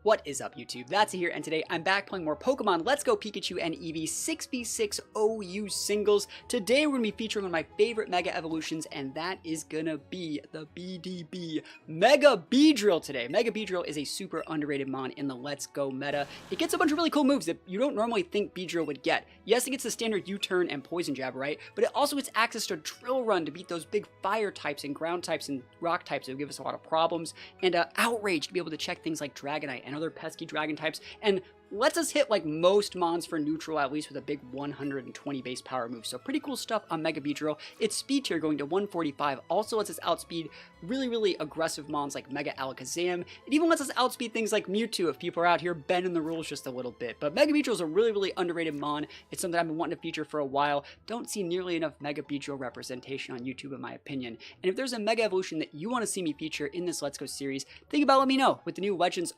What is up, YouTube? That's here, and today I'm back playing more Pokemon Let's Go Pikachu and Eevee 6v6 OU Singles. Today we're going to be featuring one of my favorite Mega Evolutions, and that is going to be the BDB Mega Beedrill today. Mega Beedrill is a super underrated mon in the Let's Go meta. It gets a bunch of really cool moves that you don't normally think Beedrill would get. Yes, it gets the standard U-turn and Poison Jab, right? But it also gets access to Drill Run to beat those big fire types and ground types and rock types that would give us a lot of problems, and Outrage to be able to check things like Dragonite and other pesky dragon types, and lets us hit like most mons for neutral, at least with a big 120 base power move. So pretty cool stuff on Mega Beedrill. Its speed tier going to 145 also lets us outspeed really aggressive mons like Mega Alakazam. It even lets us outspeed things like Mewtwo if people are out here bending the rules just a little bit. But Mega Beedrill is a really underrated mon. It's something I've been wanting to feature for a while. Don't see nearly enough Mega Beedrill representation on YouTube in my opinion. And if there's a Mega Evolution that you want to see me feature in this Let's Go series, think about let me know. With the new Legends,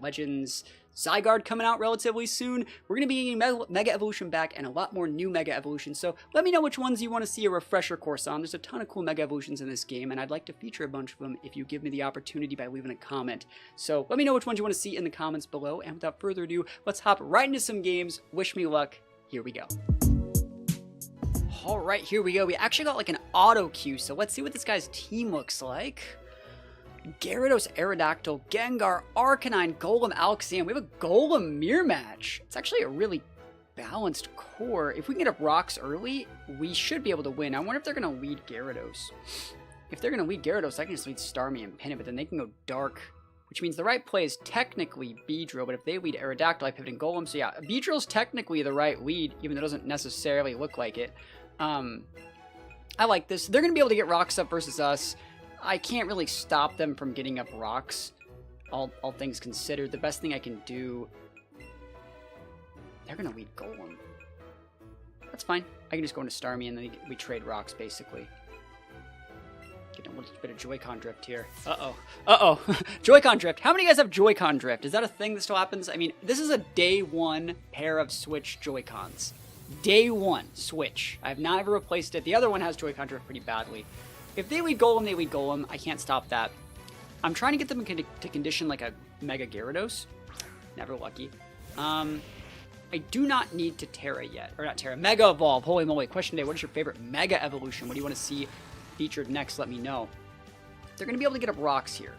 Legends Zygarde coming out relatively soon, we're going to be getting Mega Evolution back and a lot more new Mega Evolutions, so let me know which ones you want to see a refresher course on. There's a ton of cool Mega Evolutions in this game, and I'd like to feature a bunch of them if you give me the opportunity by leaving a comment. So let me know which ones you want to see in the comments below, and without further ado, let's hop right into some games. Wish me luck. Here we go. Alright, here we go. We actually got like an auto queue, so let's see what this guy's team looks like. Gyarados, Aerodactyl, Gengar, Arcanine, Golem, Alakazam. We have a Golem mirror match. It's actually a really balanced core. If we can get up rocks early, we should be able to win. I wonder if they're going to lead Gyarados. If they're going to lead Gyarados, I can just lead Starmie and pin it, but then they can go Dark, which means the right play is technically Beedrill, but if they lead Aerodactyl, I pivot in Golem. So yeah, Beedrill's technically the right lead, even though it doesn't necessarily look like it. I like this. They're going to be able to get rocks up versus us. I can't really stop them from getting up rocks, all things considered. The best thing I can do... They're going to lead Golem. That's fine. I can just go into Starmie and then we trade rocks, basically. Getting a little bit of Joy-Con drift here. Uh-oh. Joy-Con drift. How many of you guys have Joy-Con drift? Is that a thing that still happens? I mean, this is a day one pair of Switch Joy-Cons. Day one Switch. I have not ever replaced it. The other one has Joy-Con drift pretty badly. If they lead Golem, they lead Golem. I can't stop that. I'm trying to get them to condition like a Mega Gyarados. Never lucky. I do not need to Terra yet. Or not Terra. Mega Evolve. Holy moly. Question day. What is your favorite Mega Evolution? What do you want to see featured next? Let me know. They're going to be able to get up rocks here.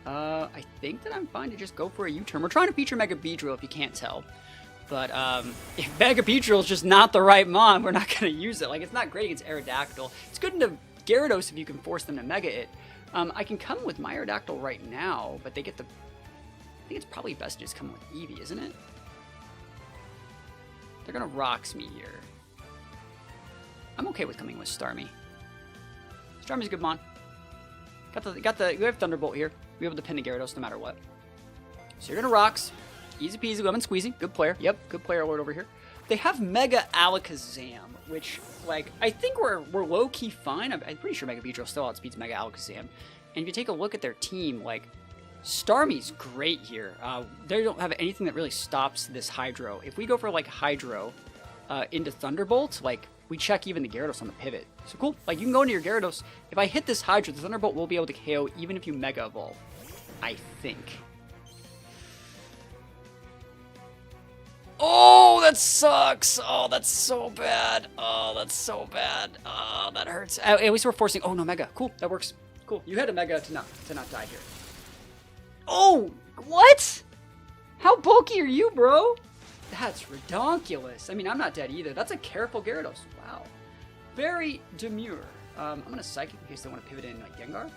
I think that I'm fine to just go for a U-turn. We're trying to feature Mega Beedrill if you can't tell. But if Mega Beedrill is just not the right mon, we're not going to use it. Like, it's not great against Aerodactyl. It's good into Gyarados if you can force them to Mega it. I can come with my Aerodactyl right now, but they get the... I think it's probably best to just come with Eevee, isn't it? They're going to Rocks me here. I'm okay with coming with Starmie. Starmie's a good mon. We have Thunderbolt here. We're able to pin the Gyarados no matter what. So you're going to Rocks. Easy peasy, lemon squeezy. Good player. Yep, good player alert over here. They have Mega Alakazam, which, like, I think we're low-key fine. I'm pretty sure Mega Beedrill still outspeeds Mega Alakazam. And if you take a look at their team, like, Starmie's great here. They don't have anything that really stops this Hydro. If we go for, like, Hydro into Thunderbolt, like, we check even the Gyarados on the pivot. So cool. Like, you can go into your Gyarados. If I hit this Hydro, the Thunderbolt will be able to KO even if you Mega Evolve. I think. Oh, that sucks. Oh, that's so bad. Oh, that's so bad. Oh, that hurts. At least we're forcing... Oh, no, Mega. Cool. That works. Cool. You had a Mega to not die here. Oh, what? How bulky are you, bro? That's redonkulous. I mean, I'm not dead either. That's a careful Gyarados. Wow. Very demure. I'm going to Psychic in case they want to pivot in like Gengar.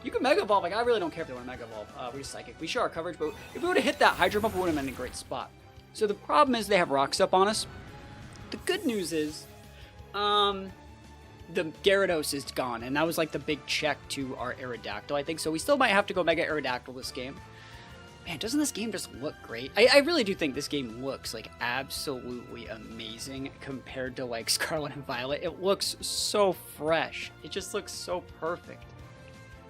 You can Mega Evolve. Like, I really don't care if they want to Mega Evolve. We're just Psychic. We show our coverage, but if we would have hit that Hydro Pump, we would have been in a great spot. So the problem is they have rocks up on us. The good news is the Gyarados is gone, and that was like the big check to our Aerodactyl, I think. So we still might have to go Mega Aerodactyl this game. Man, doesn't this game just look great? I really do think this game looks like absolutely amazing compared to like Scarlet and Violet. It looks so fresh. It just looks so perfect.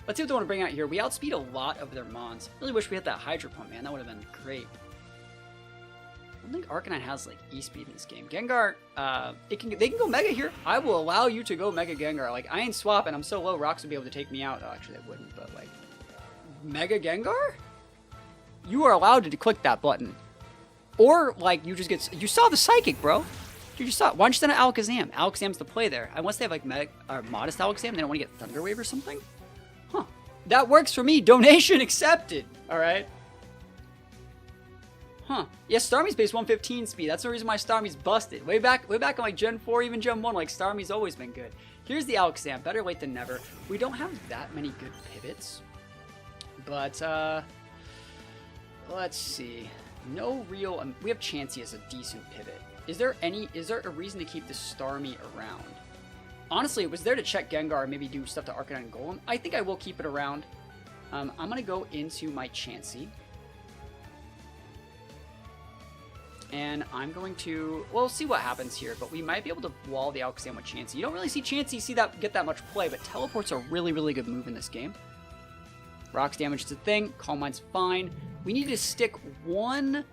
Let's see what they want to bring out here. We outspeed a lot of their mons. Really wish we had that Hydro Pump, man. That would have been great. I don't think Arcanine has like E-Speed in this game. Gengar, they can go Mega here. I will allow you to go Mega Gengar. Like, I ain't swapping. I'm so low, Rocks would be able to take me out. Oh, actually, they wouldn't, but like, Mega Gengar? You are allowed to click that button. Or, like, you just get... You saw the Psychic, bro. Dude, you saw it. Why don't you send an Alakazam? Alakazam's the play there. Unless they have, like, modest Alakazam, they don't want to get Thunder Wave or something? Huh. That works for me. Donation accepted. All right. Huh. Yeah, Starmie's base 115 speed. That's the reason why Starmie's busted. Way back in, like, Gen 4, even Gen 1, like, Starmie's always been good. Here's the Alakazam. Better late than never. We don't have that many good pivots. But, let's see. No real... we have Chansey as a decent pivot. Is there a reason to keep this Starmie around? Honestly, it was there to check Gengar and maybe do stuff to Arcanine and Golem. I think I will keep it around. I'm going to go into my Chansey. And I'm going to... We'll see what happens here, but we might be able to wall the Alakazam with Chansey. You don't really see Chansey get that much play, but Teleport's a really, really good move in this game. Rocks damage is a thing. Calm Mind's fine. We need to stick one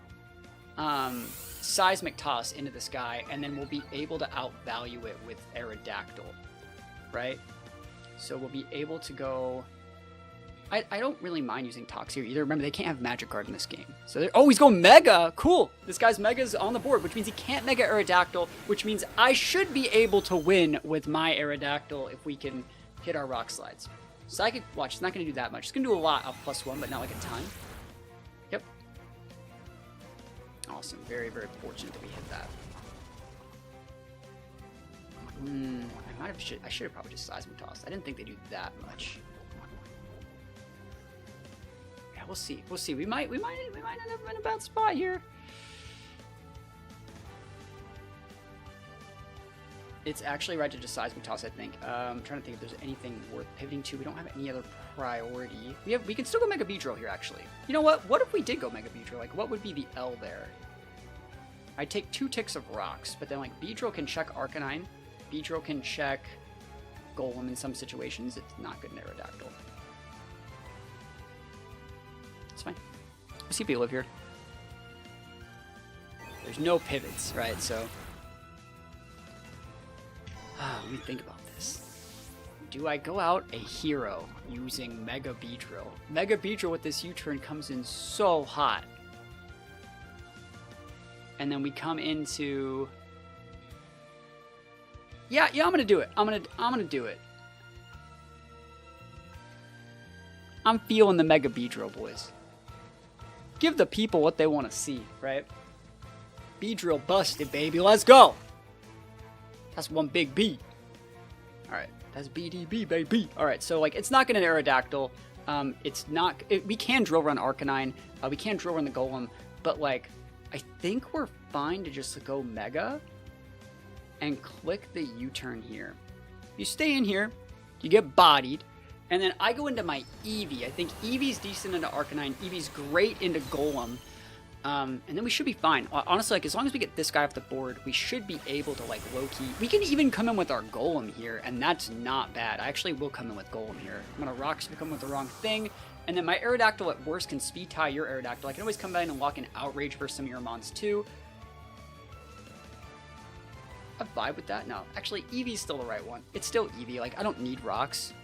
Seismic Toss into this guy, and then we'll be able to outvalue it with Aerodactyl, right? So we'll be able to go... I don't really mind using Tox here either. Remember, they can't have Magic Guard in this game. So oh, he's going Mega! Cool! This guy's Mega's on the board, which means he can't Mega Aerodactyl, which means I should be able to win with my Aerodactyl if we can hit our Rock Slides. Psychic, watch, it's not going to do that much. It's going to do a lot of +1, but not like a ton. Yep. Awesome. Very, very fortunate that we hit that. I should have probably just Seismic Tossed. I didn't think they do that much. Yeah, we'll see. We'll see. We might end up in a bad spot here. It's actually right to just Seismic Toss, I think. I'm trying to think if there's anything worth pivoting to. We don't have any other priority. We can still go Mega Beedrill here, actually. You know what? What if we did go Mega Beedrill? Like, what would be the L there? I'd take 2 ticks of rocks, but then, like, Beedrill can check Arcanine. Beedrill can check Golem in some situations. It's not good in Aerodactyl. It's fine. We'll see if we live here. There's no pivots, right? So... let me think about this. Do I go out a hero using Mega Beedrill? Mega Beedrill with this U-turn comes in so hot. And then we come into... Yeah, I'm gonna do it. I'm gonna do it. I'm feeling the Mega Beedrill, boys. Give the people what they want to see, right? Beedrill busted, baby. Let's go! That's one big B. Alright, that's BDB, baby. Alright, so, like, it's not going to Aerodactyl. It's not... we can Drill Run Arcanine. We can Drill Run the Golem. But, like, I think we're fine to just go Mega and click the U-turn here. You stay in here, you get bodied, and then I go into my Eevee. I think Eevee's decent into Arcanine. Eevee's great into Golem. And then we should be fine. Honestly, like, as long as we get this guy off the board, we should be able to, like, low-key... We can even come in with our Golem here, and that's not bad. I actually will come in with Golem here. I'm going to Rocks to come with the wrong thing, and then my Aerodactyl at worst can speed tie your Aerodactyl. I can always come back and lock in Outrage for some of your mons, too. I vibe with that? No. Actually, Eevee's still the right one. It's still Eevee. Like, I don't need Rocks.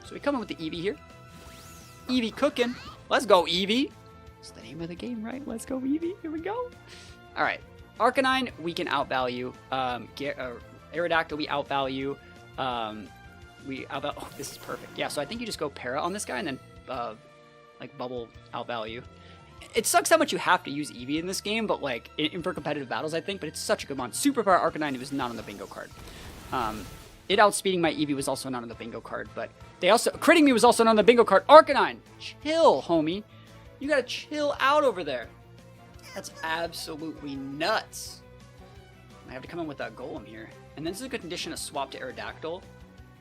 So we come in with the Eevee here. Eevee cooking. Let's go, Eevee. It's the name of the game, right? Let's go, Eevee. Here we go. All right. Arcanine, we can outvalue. Aerodactyl, we outvalue. Oh, this is perfect. Yeah, so I think you just go Para on this guy and then, like, Bubble outvalue. It sucks how much you have to use Eevee in this game, but, like, for competitive battles, I think. But it's such a good one. Superpower Arcanine, it was not on the bingo card. It outspeeding my Eevee was also not on the bingo card, but they also... Critting me was also not on the bingo card. Arcanine, chill, homie. You gotta chill out over there. That's absolutely nuts. I have to come in with that Golem here. And then this is a good condition to swap to Aerodactyl.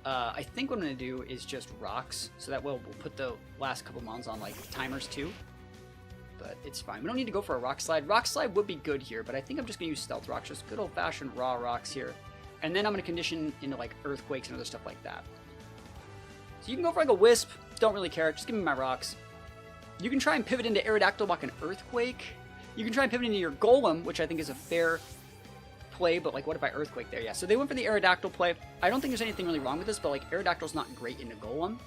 I think what I'm gonna do is just Rocks, so that we'll put the last couple mons on, like, timers too. But it's fine. We don't need to go for a Rock Slide. Rock Slide would be good here, but I think I'm just gonna use Stealth Rocks, just good old-fashioned raw rocks here. And then I'm gonna condition into, like, Earthquakes and other stuff like that. So you can go for, like, a Wisp. Don't really care. Just give me my Rocks. You can try and pivot into Aerodactyl, like an Earthquake. You can try and pivot into your Golem, which I think is a fair play, but, like, what if I Earthquake there? Yeah, so they went for the Aerodactyl play. I don't think there's anything really wrong with this, but, like, Aerodactyl's not great into Golem.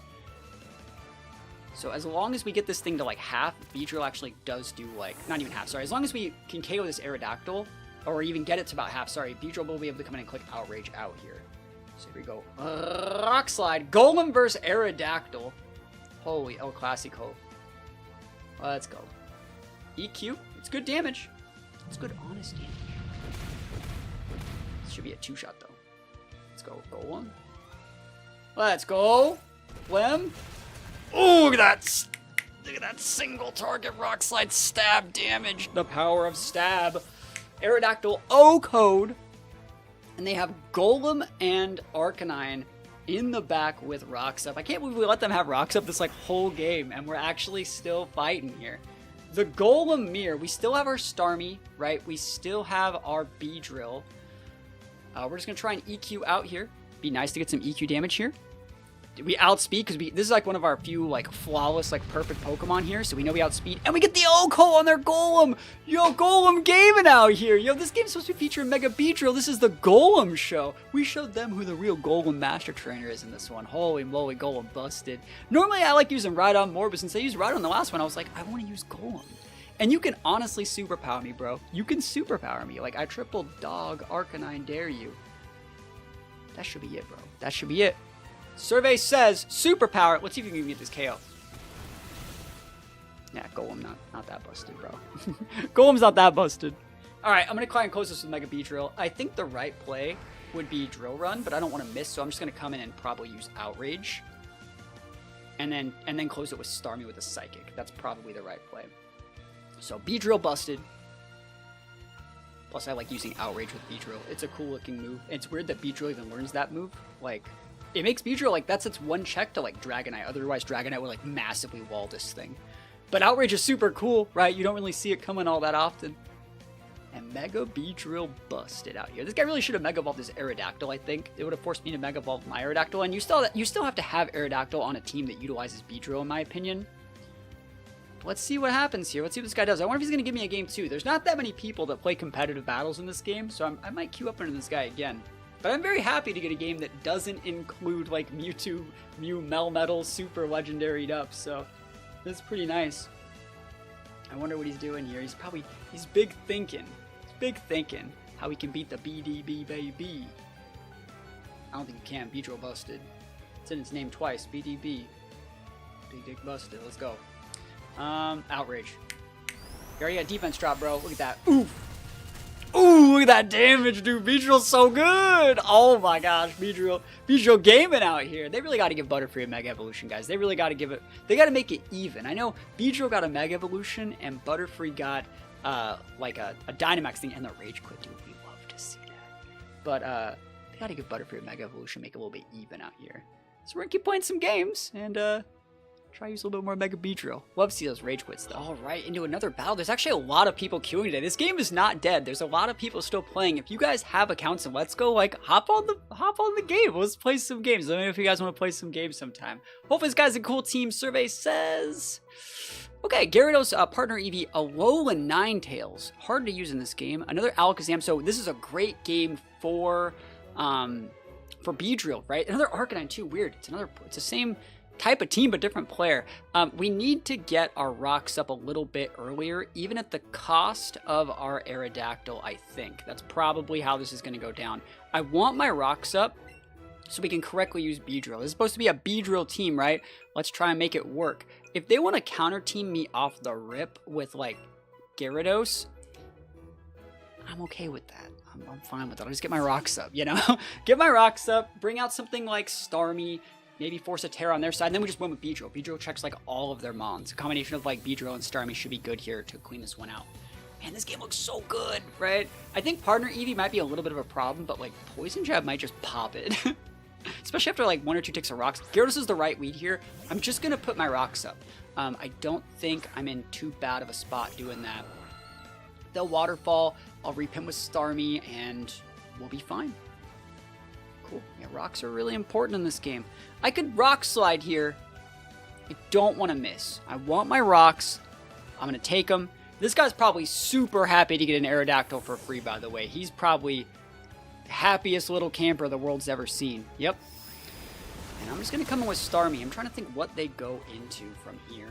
So as long as we get this thing to like half, Beedrill actually does do like, not even half, sorry. As long as we can KO this Aerodactyl, or even get it to about half, sorry, Beedrill will be able to come in and click Outrage out here. So here we go. Rock Slide. Golem versus Aerodactyl. Holy, oh, classic hope. Let's go. EQ. It's good damage. It's good honest damage. This should be a 2-shot though. Let's go. Golem. Let's go. Flem. Ooh, look at that. Look at that single target rock slide stab damage. The power of stab. Aerodactyl O code. And they have Golem and Arcanine in the back with Rocks Up. I can't believe we let them have Rocks Up this like whole game, and we're actually still fighting here. The Golem Mirror, we still have our Starmie, right? We still have our Beedrill. We're just gonna try and EQ out here. Be nice to get some EQ damage here. We outspeed because this is like one of our few like flawless, like perfect Pokemon here. So we know we outspeed, and we get the Oko on their Golem. Yo, Golem gaming out here. Yo, this game's supposed to be featuring Mega Beedrill. This is the Golem show. We showed them who the real Golem master trainer is in this one. Holy moly, Golem busted. Normally I like using Rhydon more, but since I used Rhydon the last one, I was like, I want to use Golem. And you can honestly superpower me, bro. You can superpower me. Like, I triple dog Arcanine dare you. That should be it, bro. That should be it. Survey says superpower. Let's see if we can get this KO. Yeah, Golem not that busted, bro. Golem's not that busted. Alright, I'm going to try and close this with Mega Beedrill. I think the right play would be Drill Run, but I don't want to miss, so I'm just going to come in and probably use Outrage. And then close it with Starmie with a Psychic. That's probably the right play. So Beedrill busted. Plus I like using Outrage with Beedrill. It's a cool looking move. It's weird that Beedrill even learns that move. Like, it makes Beedrill, like, that's its one check to, like, Dragonite. Otherwise, Dragonite would, like, massively wall this thing. But Outrage is super cool, right? You don't really see it coming all that often. And Mega Beedrill busted out here. This guy really should have Mega Evolved his Aerodactyl, I think. It would have forced me to Mega Evolve my Aerodactyl. And you still have to have Aerodactyl on a team that utilizes Beedrill, in my opinion. But let's see what happens here. Let's see what this guy does. I wonder if he's going to give me a game, too. There's not that many people that play competitive battles in this game, so I might queue up into this guy again. But I'm very happy to get a game that doesn't include, like, Mewtwo, Mew, Melmetal, super legendaried up, so that's pretty nice. I wonder what he's doing here. He's big thinking. He's big thinking how he can beat the BDB baby. I don't think he can. Beedrill busted. It's in its name twice. BDB. Big Dick busted. Let's go. Outrage. You already got defense drop, bro. Look at that. Oof. Ooh, look at that damage, dude. Beedrill's so good. Oh my gosh, Beedrill gaming out here. They really got to give Butterfree a Mega Evolution, guys. They really got to give it. They got to make it even. I know Beedrill got a Mega Evolution and Butterfree got like a Dynamax thing and the Rage Quit. Dude, we love to see that. But they got to give Butterfree a Mega Evolution, make it a little bit even out here. So we're gonna keep playing some games and try to use a little bit more Mega Beedrill. Love to see those Rage Quits, though. All right, into another battle. There's actually a lot of people queuing today. This game is not dead. There's a lot of people still playing. If you guys have accounts, and let's go, like, hop on the game. Let's play some games. Let me know if you guys want to play some games sometime. Hopefully this guy's a cool team. Survey says. Okay, Gyarados partner Eevee, Alolan Ninetales. Hard to use in this game. Another Alakazam. So this is a great game for Beedrill, right? Another Arcanine too. Weird. It's the same type of team, but different player. We need to get our Rocks up a little bit earlier, even at the cost of our Aerodactyl, I think. That's probably how this is going to go down. I want my Rocks up so we can correctly use Beedrill. This is supposed to be a Beedrill team, right? Let's try and make it work. If they want to counter team me off the rip with, like, Gyarados, I'm okay with that. I'm fine with that. I'll just get my Rocks up, you know? Get my Rocks up, bring out something like Starmie, maybe force a Terra on their side, and then we just win with Beedrill. Beedrill checks, like, all of their mons. A combination of, like, Beedrill and Starmie should be good here to clean this one out. Man, this game looks so good, right? I think partner Eevee might be a little bit of a problem, but, like, Poison Jab might just pop it. Especially after, like, 1 or 2 ticks of Rocks. Gyarados is the right lead here. I'm just going to put my Rocks up. I don't think I'm in too bad of a spot doing that. They'll Waterfall, I'll repin with Starmie, and we'll be fine. Cool. Yeah, Rocks are really important in this game. I could Rock Slide here. I don't want to miss. I want my Rocks. I'm going to take them. This guy's probably super happy to get an Aerodactyl for free, by the way. He's probably the happiest little camper the world's ever seen. Yep. And I'm just going to come in with Starmie. I'm trying to think what they go into from here.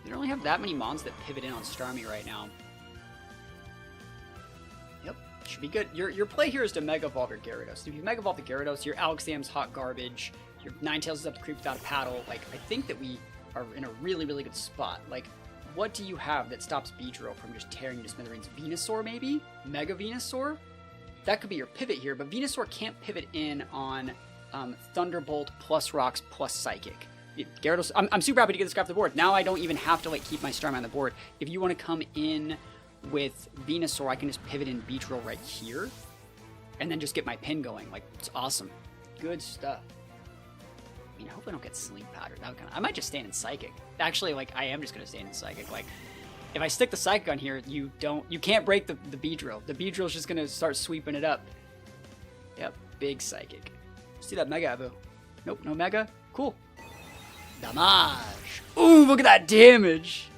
They don't really have that many mons that pivot in on Starmie right now. Yep, should be good. Your play here is to Mega Evolve your Gyarados. If you Mega Evolve the Gyarados, your Alakazam's hot garbage. Your Ninetales is up to creep without a paddle. Like, I think that we are in a really, really good spot. Like, what do you have that stops Beedrill from just tearing you to smithereens? Venusaur, maybe? Mega Venusaur? That could be your pivot here, but Venusaur can't pivot in on Thunderbolt plus Rocks plus Psychic. Gyarados, I'm super happy to get this guy off the board. Now I don't even have to like keep my Starmie on the board. If you want to come in with Venusaur, I can just pivot in Beedrill right here, and then just get my pin going. Like, it's awesome. Good stuff. I mean, I hope I don't get Sleep Powder. I might just stand in Psychic. Actually, like, I am just going to stand in Psychic. Like, if I stick the Psychic on here, you can't break the Beedrill. The Beedrill's just going to start sweeping it up. Yep, big Psychic. See that Mega Evo? Nope, no Mega? Cool. Damage. Ooh, look at that damage.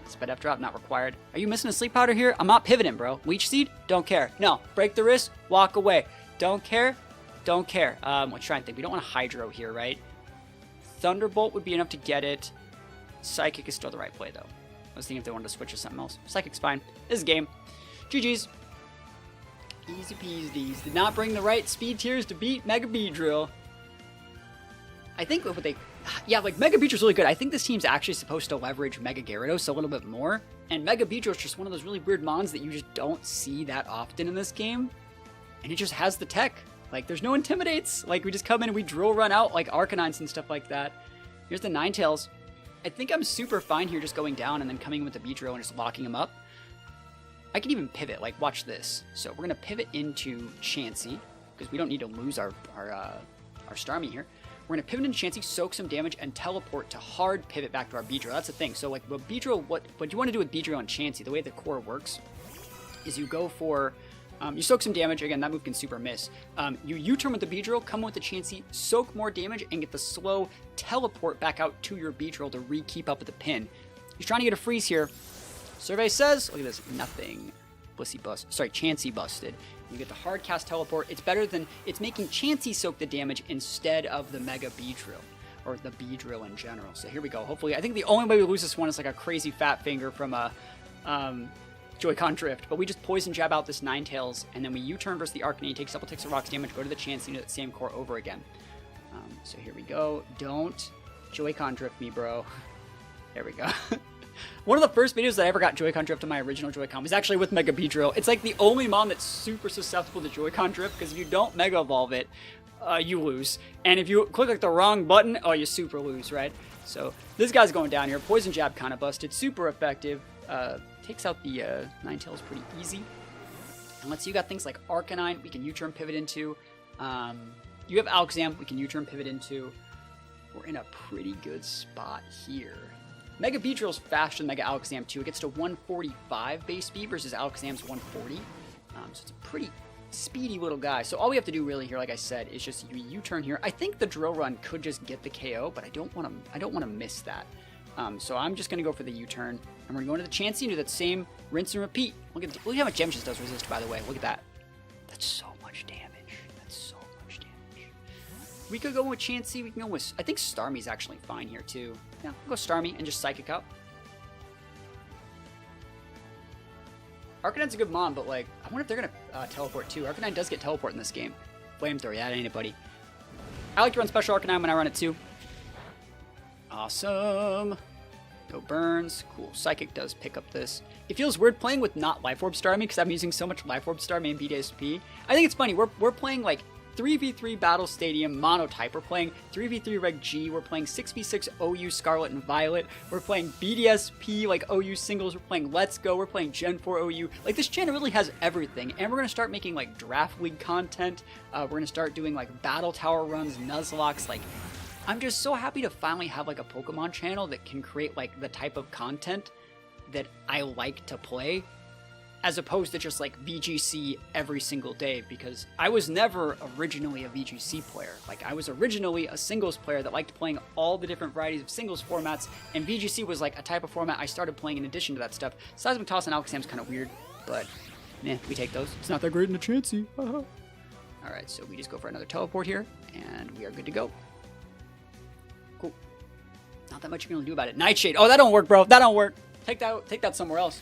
Sped F drop not required. Are you missing a Sleep Powder here? I'm not pivoting, bro. Leech Seed? Don't care. No. Break the wrist, walk away. Don't care. Don't care. Let's try and think. We don't want a Hydro here, right? Thunderbolt would be enough to get it. Psychic is still the right play, though. I was thinking if they wanted to switch to something else. Psychic's fine. This is game. GG's. Easy peasy. Did not bring the right speed tiers to beat Mega Beedrill. I think what they... Yeah, like, Mega Beedrill's really good. I think this team's actually supposed to leverage Mega Gyarados a little bit more. And Mega Beedrill's just one of those really weird mons that you just don't see that often in this game. And it just has the tech. Like, there's no Intimidates. Like, we just come in and we drill run out, like, Arcanines and stuff like that. Here's the Ninetales. I think I'm super fine here just going down and then coming in with the Beedrill and just locking him up. I can even pivot. Like, watch this. So we're going to pivot into Chansey, because we don't need to lose our Starmie here. We're going to pivot into Chansey, soak some damage, and teleport to hard pivot back to our Beedrill. That's the thing. So, like, what Beedrill, what you want to do with Beedrill and Chansey, the way the core works, is you go for... you soak some damage. Again, that move can super miss. You U-turn with the Beedrill, come with the Chansey, soak more damage, and get the slow teleport back out to your Beedrill to keep up with the pin. He's trying to get a freeze here. Survey says, look at this, nothing. Chansey busted. You get the hard cast teleport. It's better than, it's making Chansey soak the damage instead of the Mega Beedrill, or the Beedrill in general. So here we go. Hopefully, I think the only way we lose this one is like a crazy fat finger from a Joy-Con drift, but we just poison jab out this Ninetales, and then we U-turn versus the Arcanine, takes double ticks of rocks damage, go to the Chansey, do that same core over again. So here we go. Don't Joy-Con drift me, bro. There we go. One of the first videos that I ever got Joy-Con drift on my original Joy-Con was actually with Mega Beedrill. It's like the only mon that's super susceptible to Joy-Con drift, because if you don't Mega Evolve it, you lose. And if you click like the wrong button, oh, you super lose, right? So this guy's going down here. Poison jab kind of busted. Super effective. Takes out the Ninetales pretty easy. And let's see, you got things like Arcanine, we can U-turn pivot into. You have Alakazam, we can U-turn pivot into. We're in a pretty good spot here. Mega Beedrill's faster than Mega Alakazam too. It gets to 145 base speed versus Alakazam's 140. So it's a pretty speedy little guy. So all we have to do really here, like I said, is just U-turn here. I think the drill run could just get the KO, but I don't want to miss that. So I'm just going to go for the U-turn. And we're going to go into the Chansey and do that same rinse and repeat. Look at how much Gems does resist, by the way. Look at that. That's so much damage. That's so much damage. We could go with Chansey. We can go with... I think Starmie's actually fine here, too. Yeah, we'll go Starmie and just Psychic up. Arcanine's a good mon, but, like, I wonder if they're going to teleport, too. Arcanine does get teleport in this game. Flamethrower, yeah, that ain't it, buddy. I like to run Special Arcanine when I run it, too. Awesome. Go Burns. Cool. Psychic does pick up this. It feels weird playing with not Life Orb Starmie because I'm using so much Life Orb Starmie in BDSP. I think it's funny. We're playing like 3v3 Battle Stadium Monotype. We're playing 3v3 Reg G. We're playing 6v6 OU Scarlet and Violet. We're playing BDSP like OU Singles. We're playing Let's Go. We're playing Gen 4 OU. Like, this channel really has everything. And we're going to start making like Draft League content. We're going to start doing like Battle Tower runs, Nuzlocke. Like, I'm just so happy to finally have like a Pokemon channel that can create like the type of content that I like to play, as opposed to just like VGC every single day, because I was never originally a VGC player. Like, I was originally a singles player that liked playing all the different varieties of singles formats, and VGC was like a type of format I started playing in addition to that stuff. Seismic Toss and Alakazam's kind of weird, but we take those. It's not that great in the Chansey. Alright, so we just go for another teleport here, and we are good to go. Cool. Not that much you can really do about it. Nightshade. Oh, that don't work, bro. That don't work. Take that somewhere else.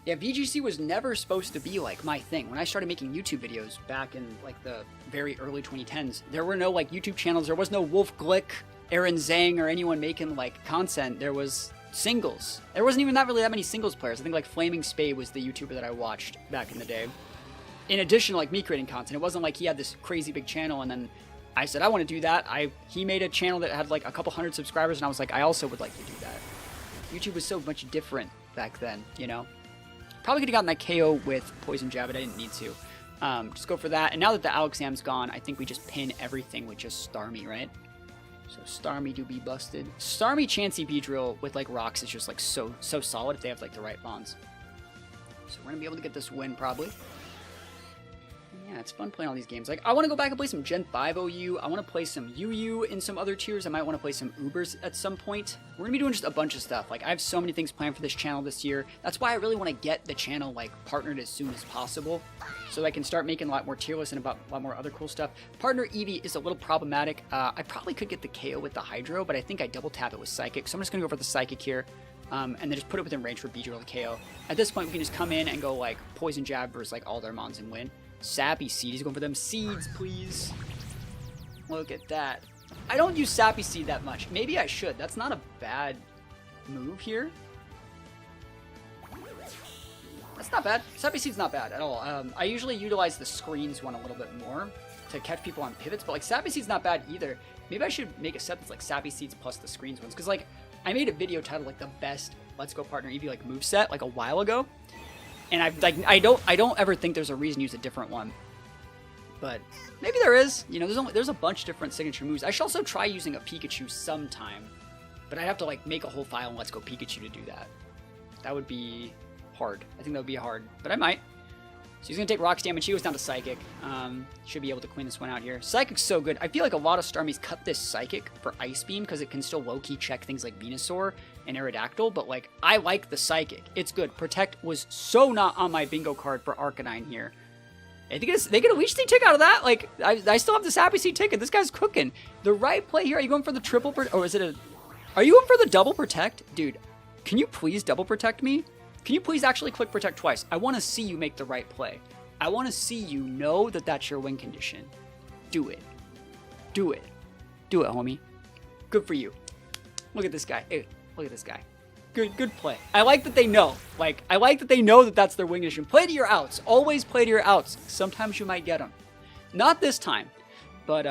Yeah, VGC was never supposed to be like my thing. When I started making YouTube videos back in like the very early 2010s, there were no like YouTube channels. There was no Wolf Glick, Aaron Zhang, or anyone making like content. There was singles. There wasn't even really that many singles players. I think like Flaming Spade was the YouTuber that I watched back in the day. In addition to like me creating content, it wasn't like he had this crazy big channel and then I said I want to do that. He made a channel that had like a couple hundred subscribers and I was like I also would like to do that. YouTube was so much different back then, you know. Probably could have gotten that KO with Poison Jab, but I didn't need to. Just go for that. And now that the Alakazam's gone, I think we just pin everything with just Starmie, right? So Starmie do be busted. Starmie Chansey Beedrill with like rocks is just like so solid if they have like the right bonds. So we're gonna be able to get this win probably. Yeah, it's fun playing all these games. Like, I want to go back and play some Gen 5 OU. I want to play some UU in some other tiers. I might want to play some Ubers at some point. We're going to be doing just a bunch of stuff. Like, I have so many things planned for this channel this year. That's why I really want to get the channel, like, partnered as soon as possible. So I can start making a lot more tier lists and about a lot more other cool stuff. Partner Eevee is a little problematic. I probably could get the KO with the Hydro, but I think I double tap it with Psychic. So I'm just going to go for the Psychic here. And then just put it within range for Beedrill to KO. At this point, we can just come in and go, like, Poison Jab versus, like, all their mons and win. Sappy Seed. He's going for them seeds, please. Look at that. I don't use Sappy Seed that much. Maybe I should. That's not a bad move here. That's not bad. Sappy Seed's not bad at all. I usually utilize the screens one a little bit more to catch people on pivots, but like Sappy Seed's not bad either. Maybe I should make a set that's like Sappy Seeds plus the screens ones, because like I made a video titled like the best Let's Go Partner Eevee like moveset like a while ago. And I don't ever think there's a reason to use a different one, but maybe there is. You know, there's a bunch of different signature moves. I should also try using a Pikachu sometime, but I'd have to like make a whole file and Let's Go Pikachu to do that. That would be hard. I think that would be hard, but I might. So he's gonna take rocks damage. He goes down to Psychic. Should be able to clean this one out here. Psychic's so good. I feel like a lot of Starmies cut this Psychic for Ice Beam because it can still low-key check things like Venusaur and Aerodactyl, but like I like the Psychic. It's good. Protect was so not on my bingo card for Arcanine here. I think they get a Leech Seed tick out of that. Like I still have the Sappy Seed ticket. This guy's cooking. The right play here. Are you going for the triple or is it a? Are you going for the double protect, dude? Can you please double protect me? Can you please actually click protect twice? I want to see you make the right play. I want to see you know that that's your win condition. Do it. Do it. Do it, homie. Good for you. Look at this guy. Hey, look at this guy. Good play. I like that they know. Like, I like that they know that that's their win condition. Play to your outs. Always play to your outs. Sometimes you might get them. Not this time. But,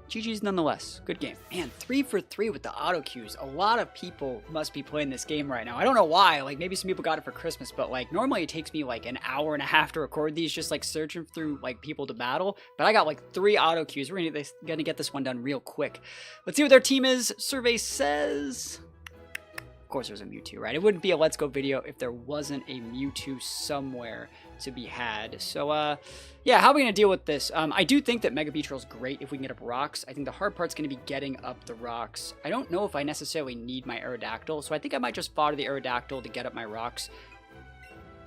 GG's nonetheless. Good game. Man, 3 for 3 with the auto cues. A lot of people must be playing this game right now. I don't know why. Like, maybe some people got it for Christmas, but, like, normally it takes me, like, an hour and a half to record these, just, like, searching through, like, people to battle. But I got, like, 3 auto cues. We're gonna get this one done real quick. Let's see what their team is. Survey says... Of course there's a Mewtwo, right? It wouldn't be a Let's Go video if there wasn't a Mewtwo somewhere to be had. So, yeah, how are we going to deal with this? I do think that Mega Beedrill is great if we can get up rocks. I think the hard part's going to be getting up the rocks. I don't know if I necessarily need my Aerodactyl, so I think I might just fodder the Aerodactyl to get up my rocks.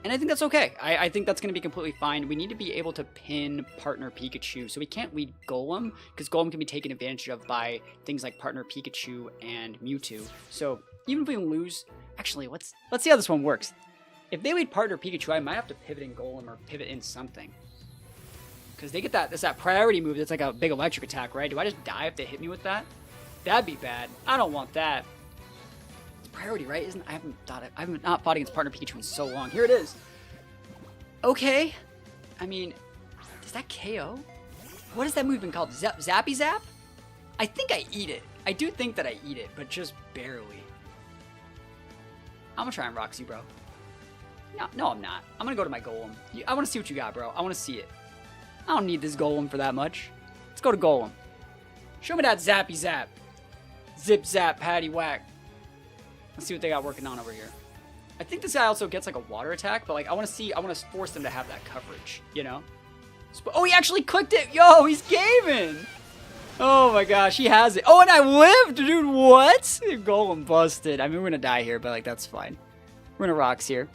And I think that's okay. I think that's going to be completely fine. We need to be able to pin Partner Pikachu, so we can't lead Golem, because Golem can be taken advantage of by things like Partner Pikachu and Mewtwo. So even if we lose... Actually, let's see how this one works. If they lead Partner Pikachu, I might have to pivot in Golem or pivot in something. Because they get that, that's that priority move that's like a big electric attack, right? Do I just die if they hit me with that? That'd be bad. I don't want that. It's priority, right? I haven't not fought against Partner Pikachu in so long. Here it is. Okay. I mean, does that KO? What is that move even called? Zappy Zap? I think I eat it. I do think that I eat it, but just barely. I'm gonna try and Roxy, bro. No, I'm not. I'm gonna go to my Golem. I want to see what you got, bro. I want to see it. I don't need this Golem for that much. Let's go to Golem. Show me that Zappy Zap. Zip Zap, Patty Whack. Let's see what they got working on over here. I think this guy also gets like a water attack, but like I want to force them to have that coverage, you know? Oh, he actually clicked it. Yo, he's gaming. Oh my gosh, he has it. Oh, and I lived, dude. What? Golem busted. I mean, we're gonna die here, but like that's fine. We're gonna rocks here.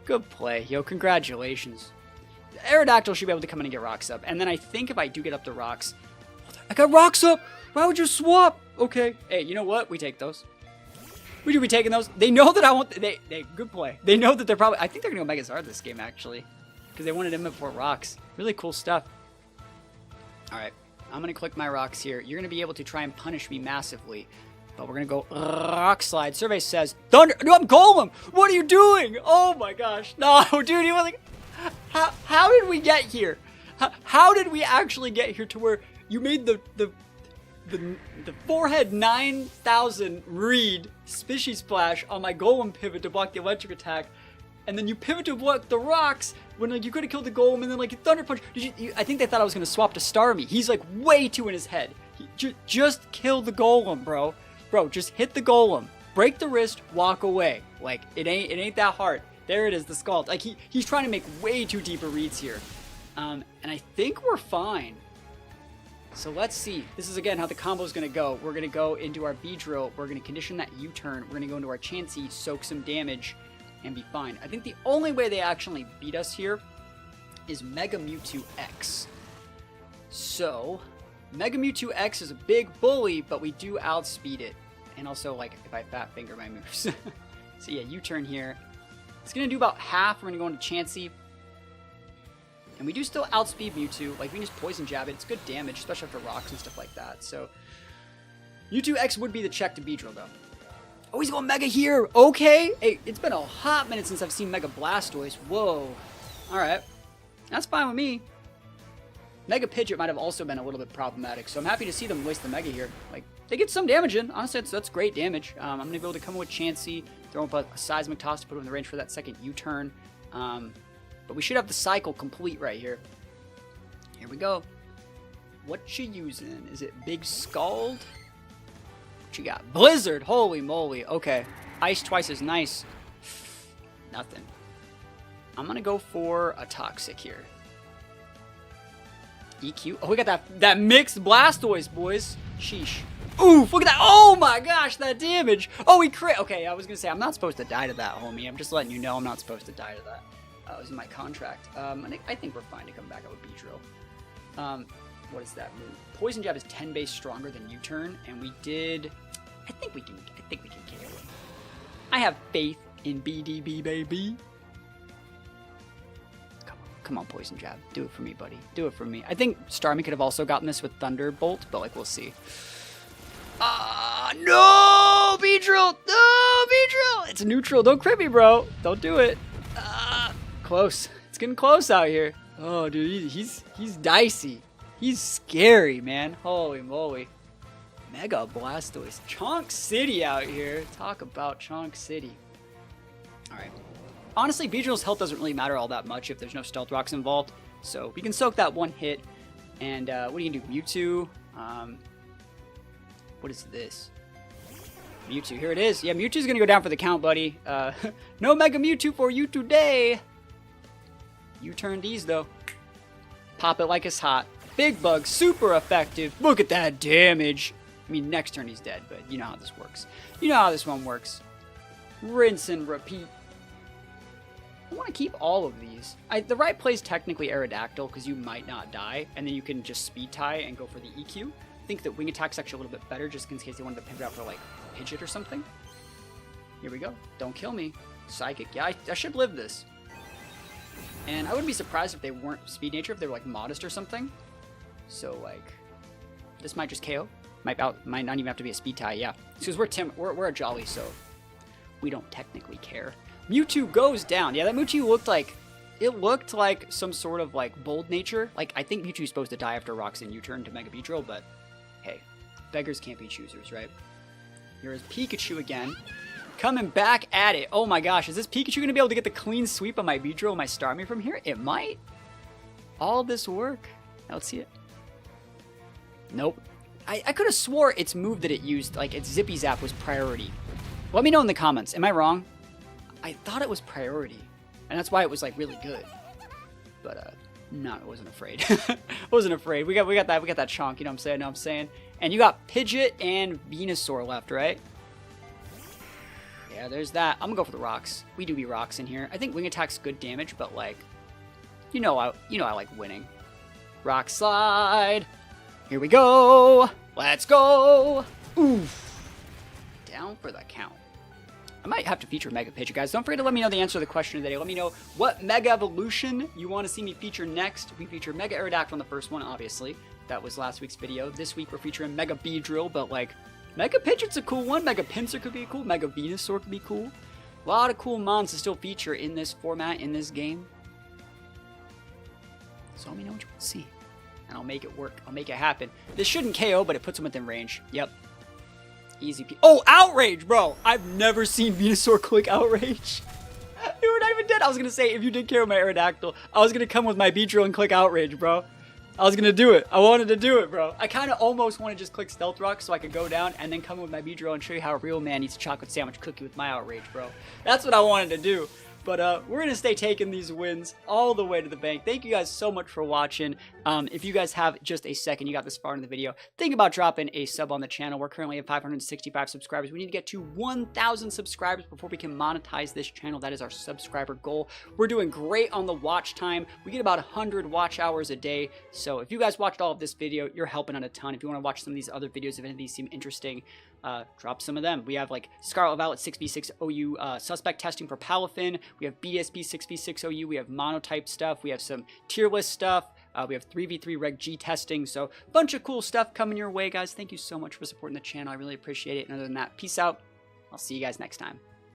Good play, yo. Congratulations. Aerodactyl should be able to come in and get rocks up. And then I think if I do get up the rocks... I got rocks up! Why would you swap? Okay. Hey, you know what? We take those. We do be taking those. They know that I want... They good play. They know that they're probably... I think they're going to go Megazard this game, actually. Because they wanted him before rocks. Really cool stuff. Alright. I'm going to click my rocks here. You're going to be able to try and punish me massively. But we're going to go rock slide. Survey says... Thunder... No, I'm Golem! What are you doing? Oh my gosh. No, dude, he was like... How did we get here? How did we actually get here to where you made the forehead 9000 read Spishy Splash on my Golem pivot to block the electric attack, and then you pivot to block the rocks when like you could have killed the Golem, and then like you Thunder Punch. I think they thought I was gonna swap to Starmie. He's like way too in his head. Just kill the Golem, bro. Bro, just hit the Golem, break the wrist, walk away. Like it ain't that hard. There it is, the Scald. Like he's trying to make way too deeper reads here, and I think we're fine. So let's see. This is, again, how the combo is going to go. We're going to go into our Beedrill. We're going to condition that U-turn. We're going to go into our Chansey, soak some damage, and be fine. I think the only way they actually beat us here is Mega Mewtwo X. So, Mega Mewtwo X is a big bully, but we do outspeed it. And also, like, if I fat finger my moves. So yeah, U-turn here. It's going to do about half. We're going to go into Chansey. And we do still outspeed Mewtwo. Like, we can just Poison Jab it. It's good damage, especially after rocks and stuff like that. So, Mewtwo X would be the check to Beedrill, though. Oh, he's going Mega here. Okay. Hey, it's been a hot minute since I've seen Mega Blastoise. Whoa. Alright. That's fine with me. Mega Pidgeot might have also been a little bit problematic, so I'm happy to see them waste the Mega here. Like, they get some damage in. Honestly, that's great damage. I'm going to be able to come in with Chansey, throw up a Seismic Toss to put him in the range for that second U-turn. But we should have the cycle complete right here. Here we go. What you using? Is it Big Scald? What you got? Blizzard! Holy moly. Okay. Ice twice is nice. Nothing. I'm gonna go for a Toxic here. EQ. Oh, we got that mixed Blastoise, boys. Sheesh. Oof, look at that. Oh my gosh, that damage. Oh, he crit. Okay, I was gonna say, I'm not supposed to die to that, homie. I'm just letting you know I'm not supposed to die to that. It was in my contract. I think we're fine to come back out with Beedrill. What is that move? Poison Jab is 10 base stronger than U-turn, and we did... I think we can kill it. I have faith in BDB, baby. Come on, Poison Jab. Do it for me, buddy. Do it for me. I think Starmie could have also gotten this with Thunderbolt, but, like, we'll see. No! Beedrill! No, Beedrill! It's neutral. Don't crit me, bro. Don't do it. Close. It's getting close out here. Oh, dude, he's dicey. He's scary, man. Holy moly. Mega Blastoise. Chonk City out here. Talk about Chonk City. Alright. Honestly, Beedrill's health doesn't really matter all that much if there's no Stealth Rocks involved. So we can soak that one hit. And what are you going to do? Mewtwo. What is this? Mewtwo. Here it is. Yeah, Mewtwo's going to go down for the count, buddy. No Mega Mewtwo for you today. U-turn these, though. Pop it like it's hot. Big Bug, super effective. Look at that damage. I mean, next turn he's dead, but you know how this works. You know how this one works. Rinse and repeat. I want to keep all of these. The right play is technically Aerodactyl, because you might not die, and then you can just speed tie and go for the EQ. I think that Wing Attack's actually a little bit better, just in case they wanted to pivot out for, like, Pidgeot or something. Here we go. Don't kill me. Psychic. Yeah, I should live this. And I wouldn't be surprised if they weren't Speed Nature, if they were, like, Modest or something. So, like, this might just KO. Might not even have to be a Speed Tie, yeah. Because we're a Jolly, so we don't technically care. Mewtwo goes down. Yeah, that Mewtwo looked like some sort of, like, Bold Nature. Like, I think Mewtwo's supposed to die after Rocks and U-turn to Mega Beedrill, but hey, beggars can't be choosers, right? Here's Pikachu again. Coming back at it. Oh my gosh, is this Pikachu going to be able to get the clean sweep on my Beedrill and my Starmie from here? It might. All this work. Now let's see it. Nope. I could have swore its move that it used, like its Zippy Zap, was priority. Let me know in the comments. Am I wrong? I thought it was priority. And that's why it was, like, really good. But, no, I wasn't afraid. Wasn't afraid. We got that chonk, you know what I'm saying? And you got Pidgeot and Venusaur left, right? Yeah, there's that. I'm gonna go for the rocks. We do be rocks in here. I think Wing Attack's good damage, but, like, You know I like winning. Rock slide. Here we go. Let's go. Oof. Down for the count. I might have to feature Mega Pidgeot, guys. Don't forget to let me know the answer to the question of the day. Let me know what Mega Evolution you want to see me feature next. We featured Mega Aerodactyl on the first one, obviously. That was last week's video. This week we're featuring Mega Beedrill, but like, Mega Pidgeot's a cool one. Mega Pinsir could be cool. Mega Venusaur could be cool. A lot of cool mons to still feature in this format, in this game. So let me know what you want to see. And I'll make it work. I'll make it happen. This shouldn't KO, but it puts him within range. Yep. Easy P. Oh, Outrage, bro! I've never seen Venusaur click Outrage. You were not even dead. I was going to say, if you did KO my Aerodactyl, I was going to come with my Beedrill and click Outrage, bro. I was going to do it. I wanted to do it, bro. I kind of almost want to just click Stealth Rock so I could go down and then come with my Beedrill and show you how a real man eats a chocolate sandwich cookie with my Outrage, bro. That's what I wanted to do. But we're going to stay taking these wins all the way to the bank. Thank you guys so much for watching. If you guys have just a second, you got this far in the video, think about dropping a sub on the channel. We're currently at 565 subscribers. We need to get to 1,000 subscribers before we can monetize this channel. That is our subscriber goal. We're doing great on the watch time. We get about 100 watch hours a day. So if you guys watched all of this video, you're helping out a ton. If you want to watch some of these other videos, if any of these seem interesting, drop some of them. We have like Scarlet Violet 6v6 OU suspect testing for Palafin. We have BSB 6v6 OU. We have monotype stuff. We have some tier list stuff. We have 3v3 Reg G testing. So a bunch of cool stuff coming your way, guys. Thank you so much for supporting the channel. I really appreciate it. And other than that, peace out. I'll see you guys next time.